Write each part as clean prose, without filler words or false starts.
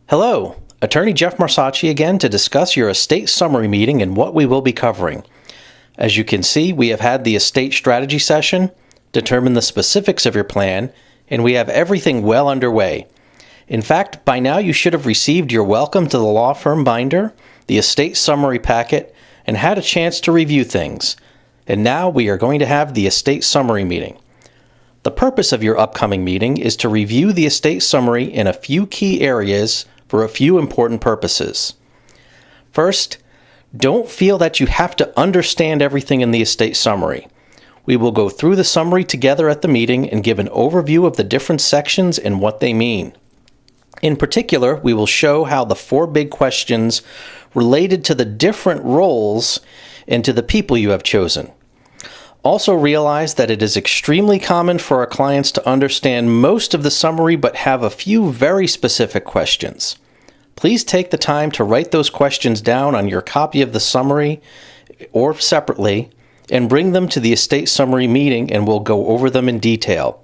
Hello, Attorney Jeff Marsacci again to discuss your estate summary meeting and what we will be covering. As you can see, we have had the estate strategy session, determined the specifics of your plan, and we have everything well underway. In fact, by now you should have received your welcome to the law firm binder, the estate summary packet, and had a chance to review things. And now we are going to have the estate summary meeting. The purpose of your upcoming meeting is to review the estate summary in a few key areas for a few important purposes. First, don't feel that you have to understand everything in the estate summary. We will go through the summary together at the meeting and give an overview of the different sections and what they mean. In particular, we will show how the 4 big questions related to the different roles and to the people you have chosen. Also realize that it is extremely common for our clients to understand most of the summary but have a few very specific questions. Please take the time to write those questions down on your copy of the summary or separately and bring them to the estate summary meeting and we'll go over them in detail.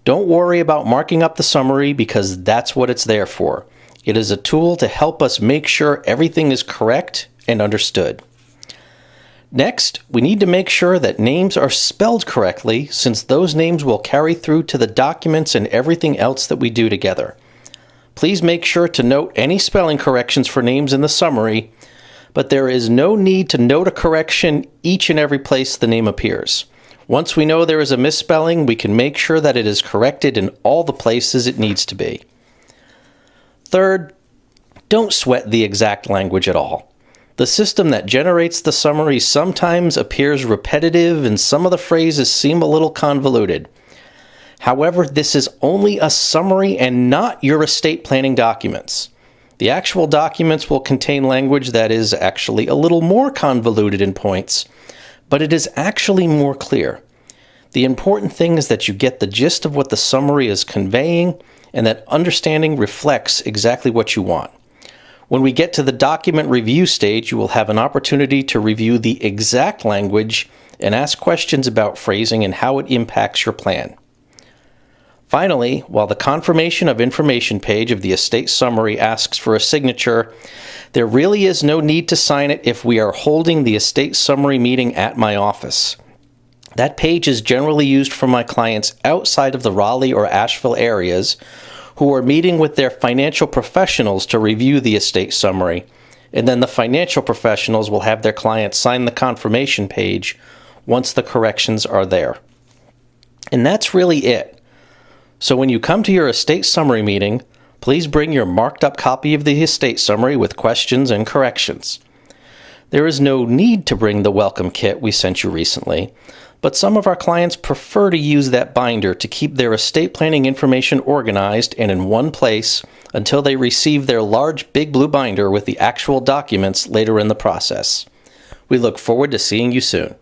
Don't worry about marking up the summary because that's what it's there for. It is a tool to help us make sure everything is correct and understood. Next, we need to make sure that names are spelled correctly since those names will carry through to the documents and everything else that we do together. Please make sure to note any spelling corrections for names in the summary, but there is no need to note a correction each and every place the name appears. Once we know there is a misspelling, we can make sure that it is corrected in all the places it needs to be. Third, don't sweat the exact language at all. The system that generates the summary sometimes appears repetitive and some of the phrases seem a little convoluted. However, this is only a summary and not your estate planning documents. The actual documents will contain language that is actually a little more convoluted in points, but it is actually more clear. The important thing is that you get the gist of what the summary is conveying and that understanding reflects exactly what you want. When we get to the document review stage, you will have an opportunity to review the exact language and ask questions about phrasing and how it impacts your plan. Finally, while the confirmation of information page of the estate summary asks for a signature, there really is no need to sign it if we are holding the estate summary meeting at my office. That page is generally used for my clients outside of the Raleigh or Asheville areas who are meeting with their financial professionals to review the estate summary, and then the financial professionals will have their clients sign the confirmation page once the corrections are there. And that's really it. So when you come to your estate summary meeting, please bring your marked up copy of the estate summary with questions and corrections. There is no need to bring the welcome kit we sent you recently, but some of our clients prefer to use that binder to keep their estate planning information organized and in one place until they receive their large big blue binder with the actual documents later in the process. We look forward to seeing you soon.